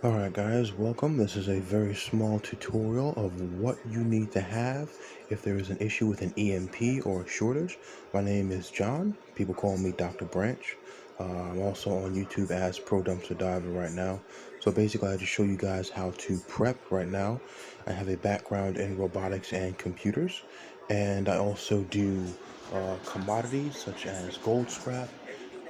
Alright guys, welcome. This is a very small tutorial of what you need to have if there is an issue with an EMP or a shortage. My name is John. People call me Dr. Branch. I'm also on YouTube as Pro Dumpster Diver right now. So basically I just show you guys how to prep right now. I have a background in robotics and computers, and I also do commodities such as gold scrap.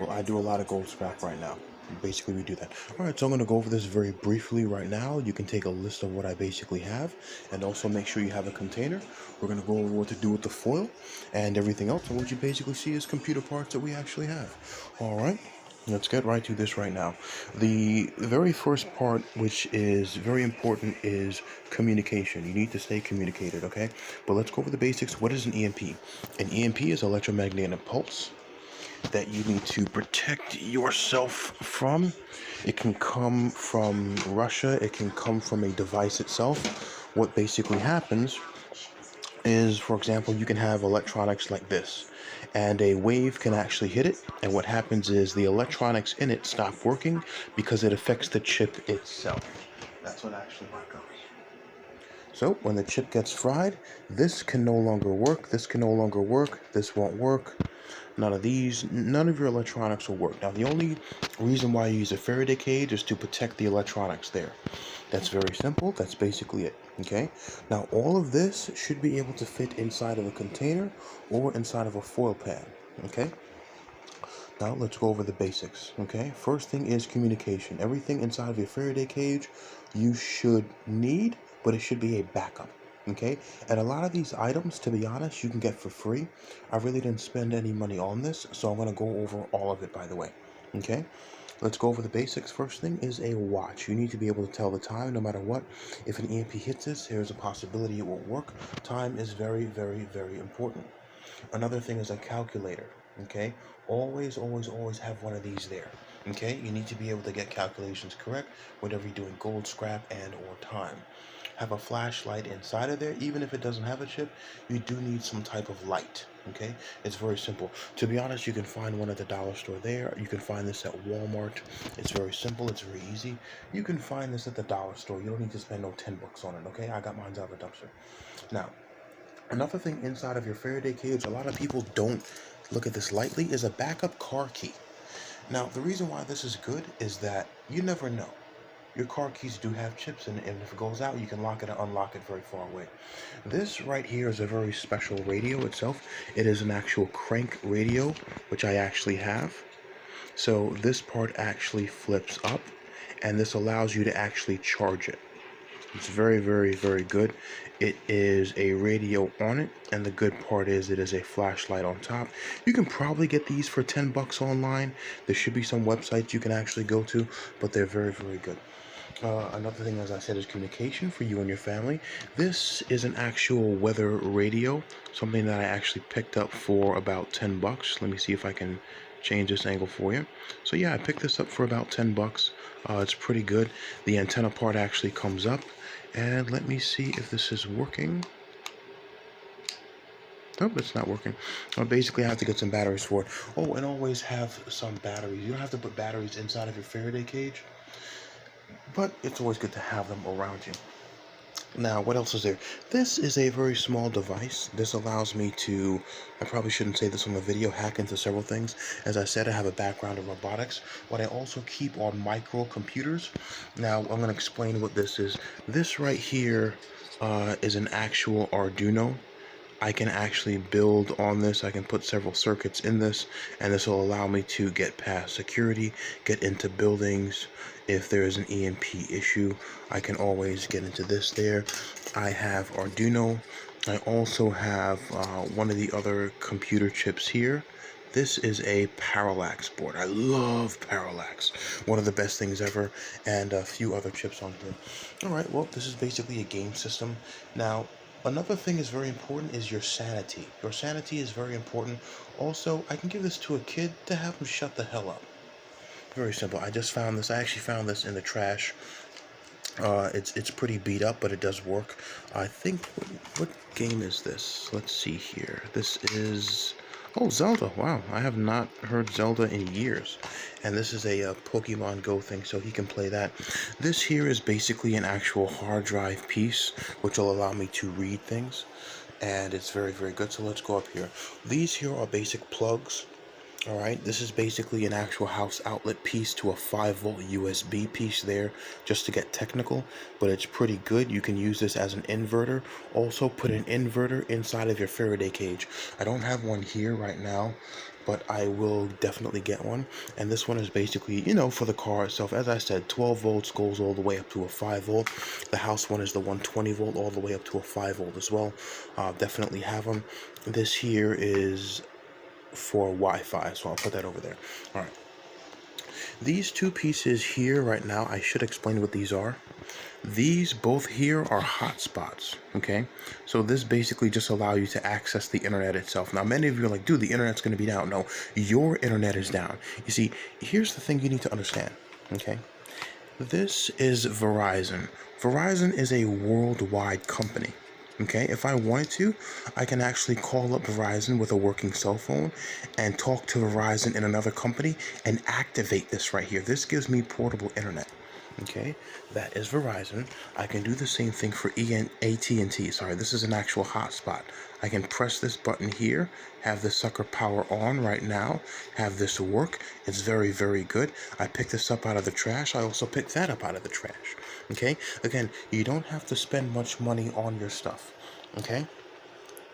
Well, I do a lot of gold scrap right now. Basically, we do that. All right, so I'm going to go over this very briefly right now. You can take a list of what I basically have, and also make sure you have a container. We're going to go over what to do with the foil and everything else, and what you basically see is computer parts that we actually have. All right, let's get right to this right now. The very first part, which is very important, is communication. You need to stay communicated, okay? But let's go over the basics. What is an EMP? An EMP is electromagnetic pulse that you need to protect yourself from. It can come from Russia, it can come from a device itself. What basically happens is, for example, you can have electronics like this, and a wave can actually hit it, and what happens is the electronics in it stop working because it affects the chip itself. That's what actually happens. So when the chip gets fried, this can no longer work, this can no longer work, this won't work. None of these, none of your electronics will work. Now, the only reason why you use a Faraday cage is to protect the electronics there. That's very simple. That's basically it. Okay. Now, all of this should be able to fit inside of a container or inside of a foil pan. Okay. Now, let's go over the basics. Okay. First thing is communication. Everything inside of your Faraday cage you should need, but it should be a backup. Okay, and a lot of these items, to be honest, you can get for free. I really didn't spend any money on this, so I'm going to go over all of it, by the way. Okay, let's go over the basics. First thing is a watch. You need to be able to tell the time no matter what. If an EMP hits this, there's a possibility it won't work. Time is very, very, very important. Another thing is a calculator. Okay, always, always, always have one of these there. Okay, you need to be able to get calculations correct whenever you're doing gold, scrap, and or time. Have a flashlight inside of there. Even if it doesn't have a chip, you do need some type of light. Okay, it's very simple. To be honest, you can find one at the dollar store there. You can find this at Walmart. It's very simple. It's very easy. You can find this at the dollar store. You don't need to spend no $10 on it. Okay, I got mine out of a dumpster. Now, another thing inside of your Faraday cage, a lot of people don't look at this lightly, is a backup car key. Now, the reason why this is good is that you never know. Your car keys do have chips in it, and if it goes out, you can lock it and unlock it very far away. This right here is a very special radio itself. It is an actual crank radio, which I actually have. So this part actually flips up, and this allows you to actually charge it. It's very, very, very good. It is a radio on it, and the good part is it is a flashlight on top. You can probably get these for $10 online. There should be some websites you can actually go to, but they're very, very good. Another thing, as I said, is communication for you and your family. This is an actual weather radio, something that I actually picked up for about $10. Let me see if I can change this angle for you. So yeah, I picked this up for about $10. It's pretty good. The antenna part actually comes up, and let me see if this is working. Nope, it's not working. Basically, I have to get some batteries for it. Oh, and always have some batteries. You don't have to put batteries inside of your Faraday cage, but it's always good to have them around you. Now, what else is there? This is a very small device. This allows me to, I probably shouldn't say this on the video, hack into several things. As I said, I have a background in robotics, but I also keep on microcomputers. Now, I'm going to explain what this is. This right here is an actual Arduino. I can actually build on this. I can put several circuits in this, and this will allow me to get past security, get into buildings. If there is an EMP issue, I can always get into this there. I have Arduino. I also have one of the other computer chips here. This is a parallax board. I love parallax. One of the best things ever, and a few other chips on here. Alright, well, this is basically a game system. Now, another thing is very important is your sanity. Your sanity is very important. Also, I can give this to a kid to have him shut the hell up. Very simple. I just found this. I actually found this in the trash. It's pretty beat up, but it does work. I think, what game is this? Let's see here. This is Oh, Zelda. Wow, I have not heard Zelda in years. And this is a Pokemon Go thing, so he can play that. This here is basically an actual hard drive piece, which will allow me to read things. And it's very, very good. So let's go up here. These here are basic plugs. Alright, this is basically an actual house outlet piece to a 5-volt USB piece there, just to get technical, but it's pretty good. You can use this as an inverter. Also put an inverter inside of your Faraday cage. I don't have one here right now, but I will definitely get one. And this one is basically, for the car itself. As I said, 12 volts goes all the way up to a 5 volt. The house one is the 120 volt all the way up to a 5 volt as well. Definitely have them. This here is for Wi-Fi, so I'll put that over there. All right, these two pieces here right now, I should explain what these are. These both here are hotspots. Okay, so this basically just allows you to access the internet itself. Now many of you are like, dude, the internet's going to be down. No, your internet is down. You see, here's the thing you need to understand. Okay, this is Verizon. Verizon is a worldwide company. Okay, if I wanted to, I can actually call up Verizon with a working cell phone and talk to Verizon in another company and activate this right here. This gives me portable internet. Okay, that is Verizon. I can do the same thing for AT&T. Sorry, this is an actual hotspot. I can press this button here, have the sucker power on right now, have this work. It's very, very good. I picked this up out of the trash. I also picked that up out of the trash. Okay, again, you don't have to spend much money on your stuff. Okay,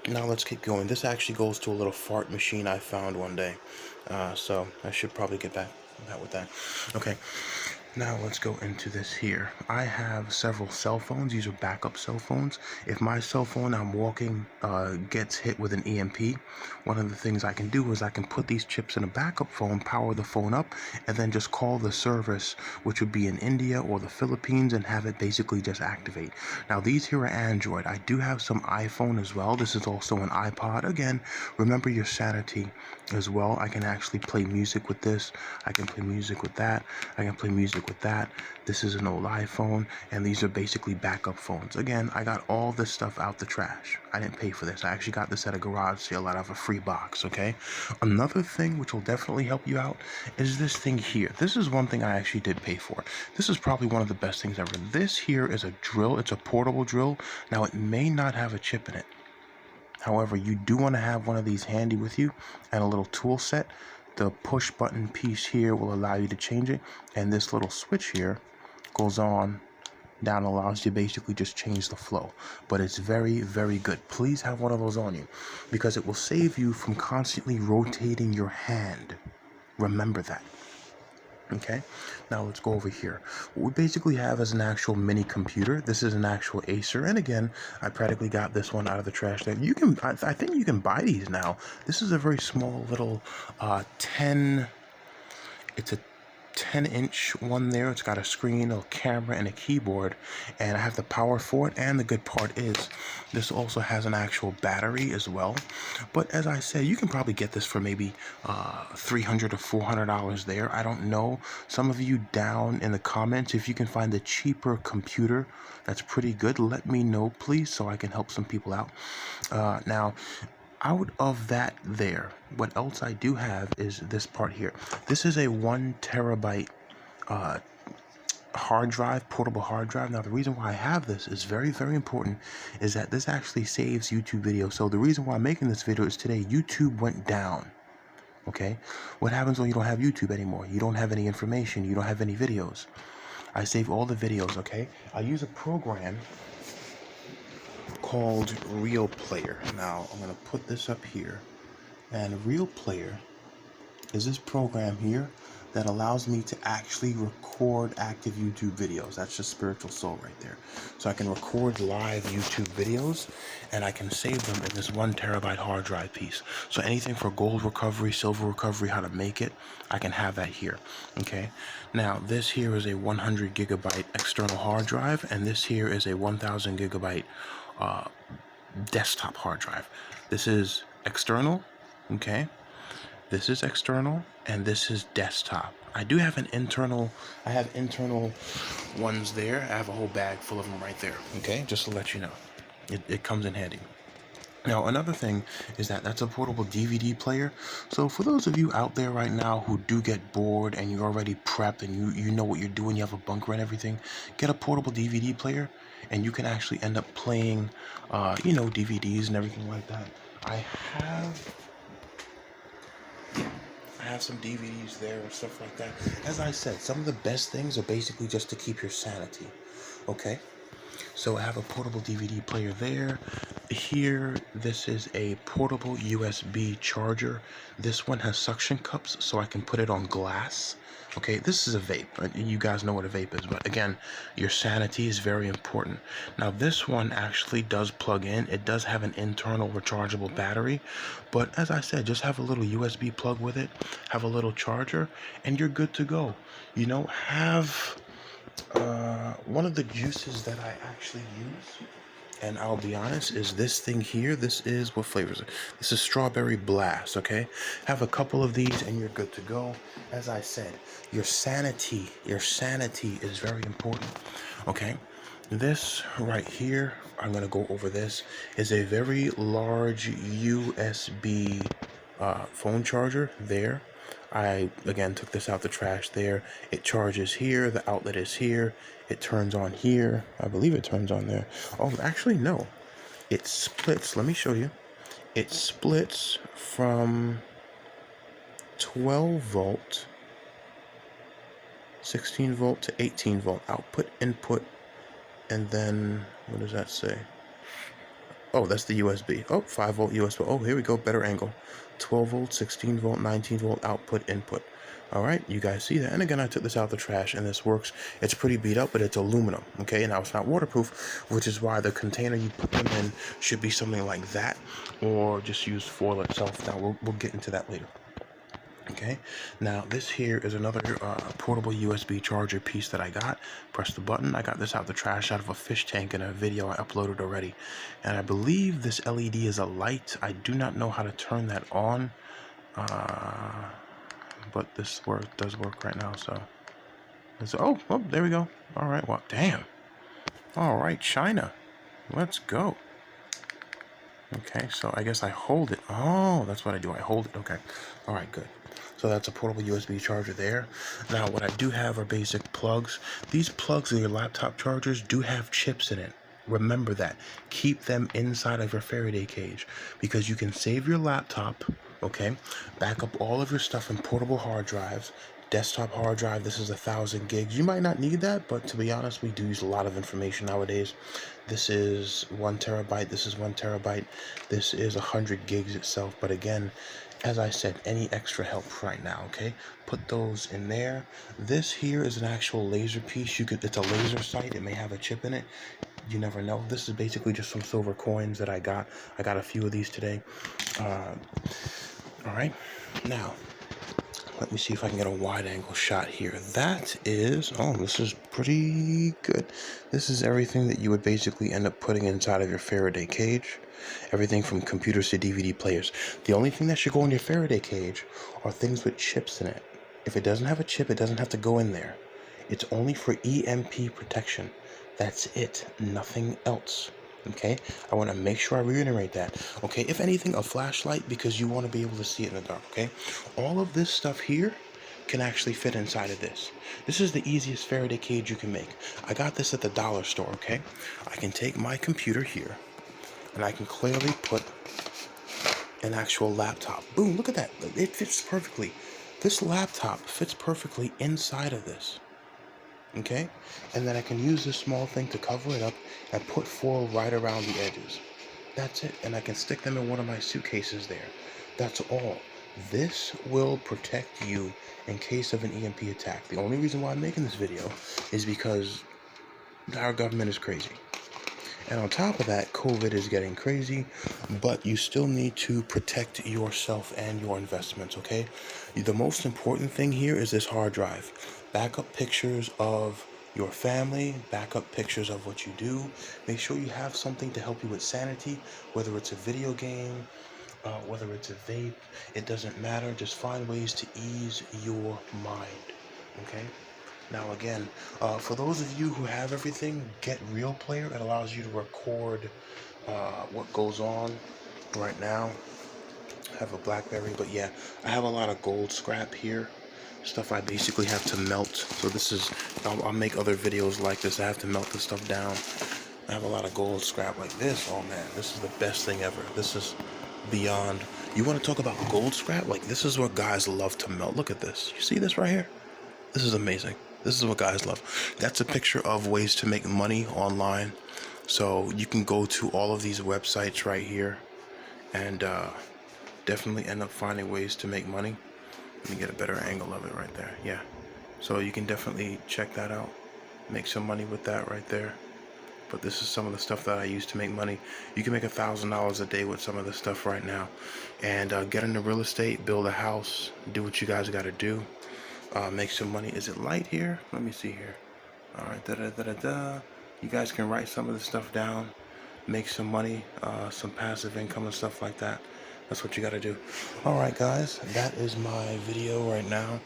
now let's keep going. This actually goes to a little fart machine I found one day. So I should probably get back with that. Okay. Now let's go into this here. I have several cell phones. These are backup cell phones. If my cell phone I'm walking gets hit with an EMP, one of the things I can do is I can put these chips in a backup phone, power the phone up, and then just call the service, which would be in India or the Philippines, and have it basically just activate. Now these here are Android. I do have some iPhone as well. This is also an iPod. Again, remember your sanity as well. I can actually play music with this. I can play music with that. I can play music with that. This is an old iPhone, and these are basically backup phones. Again, I got all this stuff out the trash. I didn't pay for this. I actually got this at a garage sale out of a free box. Okay, another thing which will definitely help you out is this thing here. This is one thing I actually did pay for. This is probably one of the best things ever. This here is a drill. It's a portable drill. Now it may not have a chip in it. However, you do want to have one of these handy with you and a little tool set. The push button piece here will allow you to change it, and this little switch here goes on down, allows you to basically just change the flow. But it's very, very good. Please have one of those on you because it will save you from constantly rotating your hand. Remember that. Okay, now let's go over here. What we basically have is an actual mini computer. This is an actual Acer, and again, I practically got this one out of the trash. There, you can, I think you can buy these now. This is a very small little 10. It's a 10-inch one there. It's got a screen, a camera, and a keyboard, and I have the power for it. And the good part is this also has an actual battery as well. But as I said, you can probably get this for maybe $300 to $400 there. I don't know. Some of you down in the comments, if you can find a cheaper computer that's pretty good, let me know please, so I can help some people out. Now, out of that there, what else I do have is this part here. This is a 1 terabyte hard drive, portable hard drive. Now the reason why I have this is very, very important, is that this actually saves YouTube videos. So the reason why I'm making this video is today YouTube went down. Okay, what happens when you don't have YouTube anymore? You don't have any information, you don't have any videos. I save all the videos. Okay, I use a program called Real Player. Now I'm going to put this up here, and Real Player is this program here that allows me to actually record active YouTube videos. That's just Spiritual Soul right there. So I can record live YouTube videos, and I can save them in this 1 terabyte hard drive piece. So anything for gold recovery, silver recovery, how to make it, I can have that here. Okay, now this here is a 100 gigabyte external hard drive, and this here is a 1000 gigabyte desktop hard drive. This is external. Okay, this is external, and this is desktop. I do have an internal, I have internal ones there. I have a whole bag full of them right there. Okay, just to let you know, it comes in handy. Now, another thing is that that's a portable DVD player. So for those of you out there right now who do get bored and you're already prepped and you know what you're doing, you have a bunker and everything, get a portable DVD player and you can actually end up playing, DVDs and everything like that. I have I have some DVDs there and stuff like that. As I said, some of the best things are basically just to keep your sanity. Okay? So I have a portable DVD player there. Here, this is a portable USB charger. This one has suction cups, so I can put it on glass. Okay, this is a vape. You guys know what a vape is, but again, your sanity is very important. Now, this one actually does plug in. It does have an internal rechargeable battery, but as I said, just have a little USB plug with it, have a little charger, and you're good to go. Have one of the juices that I actually use, and I'll be honest, is this thing here. This is, what flavor is it? This is Strawberry Blast, okay? Have a couple of these and you're good to go. As I said, your sanity is very important, okay? This right here, I'm going to go over this, is a very large USB phone charger there. I, again, took this out the trash there. It charges here. The outlet is here. It turns on here. I believe it turns on there. Oh, actually, no. It splits. Let me show you. It splits from 12 volt, 16 volt to 18 volt output, input, and then, what does that say? Oh, that's the USB. Oh, 5 volt USB. Oh, here we go. Better angle. 12 volt, 16 volt, 19 volt output, input. All right, you guys see that. And again, I took this out of the trash and this works. It's pretty beat up, but it's aluminum. Okay, now it's not waterproof, which is why the container you put them in should be something like that, or just use foil itself. Now, we'll get into that later. Okay, now this here is another portable USB charger piece that I got. Press the button. I got this out the trash out of a fish tank in a video I uploaded already. And I believe this LED is a light. I do not know how to turn that on, but this does work right now. So, oh, there we go. All right, well, damn. All right, China, let's go. Okay, so I guess I hold it. Oh, that's what I do. I hold it. Okay. All right, good. So that's a portable USB charger there. Now, what I do have are basic plugs. These plugs in your laptop chargers do have chips in it. Remember that. Keep them inside of your Faraday cage because you can save your laptop, okay? Back up all of your stuff in portable hard drives. Desktop hard drive, this is 1,000 gigs. You might not need that, but to be honest, we do use a lot of information nowadays. This is 1 terabyte, this is 1 terabyte, this is 100 gigs itself. But again, as I said, any extra help right now, okay? Put those in there. This here is an actual laser piece. It's a laser sight. It may have a chip in it. You never know. This is basically just some silver coins that I got. I got a few of these today. All right. Now, let me see if I can get a wide angle shot here. That is, this is pretty good. This is everything that you would basically end up putting inside of your Faraday cage. Everything from computers to DVD players. The only thing that should go in your Faraday cage are things with chips in it. If it doesn't have a chip, it doesn't have to go in there. It's only for EMP protection. That's it. Nothing else. Okay, I want to make sure I reiterate that. Okay, if anything, a flashlight because you want to be able to see it in the dark. Okay, all of this stuff here can actually fit inside of this. This is the easiest Faraday cage you can make. I got this at the dollar store. Okay, I can take my computer here and I can clearly put an actual laptop. Boom, look at that. It fits perfectly. This laptop fits perfectly inside of this. Okay, and then I can use this small thing to cover it up and put foil right around the edges. That's it, and I can stick them in one of my suitcases there. That's all. This will protect you in case of an EMP attack. The only reason why I'm making this video is because our government is crazy. And on top of that, COVID is getting crazy, but you still need to protect yourself and your investments, okay? The most important thing here is this hard drive. Backup pictures of your family, backup pictures of what you do. Make sure you have something to help you with sanity, whether it's a video game, whether it's a vape, it doesn't matter. Just find ways to ease your mind, okay? Now again, for those of you who have everything, get Real Player. It allows you to record what goes on right now. I have a BlackBerry, but yeah, I have a lot of gold scrap here. Stuff I basically have to melt. So this is, I'll make other videos like this. I have to melt this stuff down. I have a lot of gold scrap like this. Oh man, this is the best thing ever. This is beyond. You want to talk about gold scrap? Like, this is what guys love to melt. Look at this. You see this right here? This is amazing. This is what guys love. That's a picture of ways to make money online. So you can go to all of these websites right here and definitely end up finding ways to make money. Let me get a better angle of it right there. Yeah. So you can definitely check that out. Make some money with that right there. But this is some of the stuff that I use to make money. You can make $1,000 a day with some of this stuff right now. And get into real estate, build a house, do what you guys got to do. Make some money. Is it light here? Let me see here. All right, da-da-da-da-da. You guys can write some of this stuff down. Make some money, some passive income and stuff like that. That's what you got to do. All right, guys, that is my video right now.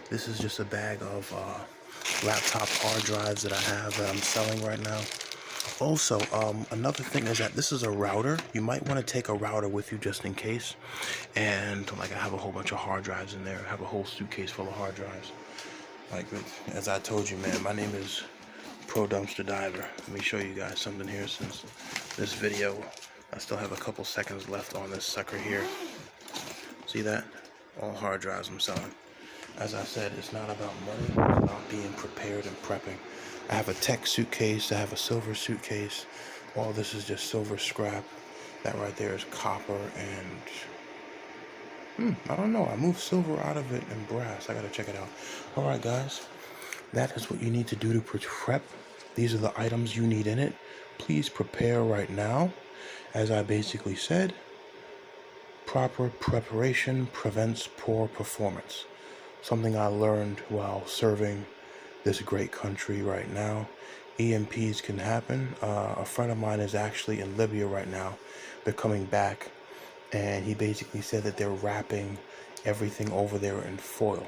This is just a bag of laptop hard drives that I have that I'm selling right now. Also, another thing is that this is a router. You might want to take a router with you just in case. And like, I have a whole bunch of hard drives in there. I have a whole suitcase full of hard drives. Like, as I told you, man, my name is Pro Dumpster Diver. Let me show you guys something here since this video. I still have a couple seconds left on this sucker here. See that? All hard drives I'm selling. As I said, it's not about money, it's about being prepared and prepping. I have a tech suitcase, I have a silver suitcase. All this is just silver scrap. That right there is copper and I don't know. I moved silver out of it and brass. I gotta check it out. Alright guys, that is what you need to do to prep. These are the items you need in it. Please prepare right now. As I basically said, proper preparation prevents poor performance. Something I learned while serving this great country right now. EMPs can happen. A friend of mine is actually in Libya right now. They're coming back, and he basically said that they're wrapping everything over there in foil.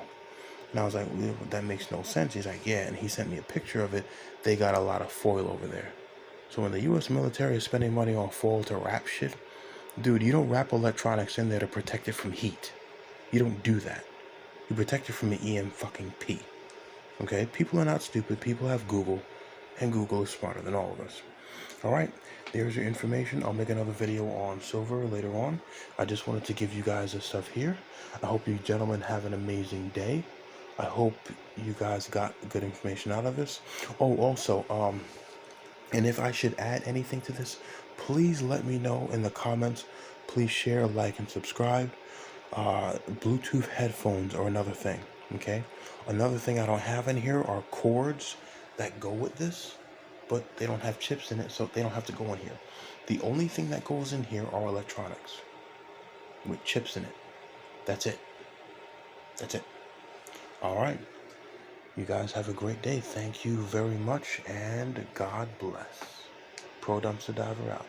And I was like, well, that makes no sense. He's like, yeah, and he sent me a picture of it. They got a lot of foil over there. So when the U.S. military is spending money on foil to wrap shit, dude, you don't wrap electronics in there to protect it from heat. You don't do that. You protect it from the EMP. Okay? People are not stupid. People have Google, and Google is smarter than all of us. Alright, there's your information. I'll make another video on silver later on. I just wanted to give you guys this stuff here. I hope you gentlemen have an amazing day. I hope you guys got good information out of this. Oh, also, and if I should add anything to this, please let me know in the comments. Please share, like, and subscribe. Bluetooth headphones are another thing, okay? Another thing I don't have in here are cords that go with this, but they don't have chips in it, so they don't have to go in here. The only thing that goes in here are electronics with chips in it. That's it. That's it. All right. You guys have a great day. Thank you very much, and God bless. Pro Dumpster Diver out.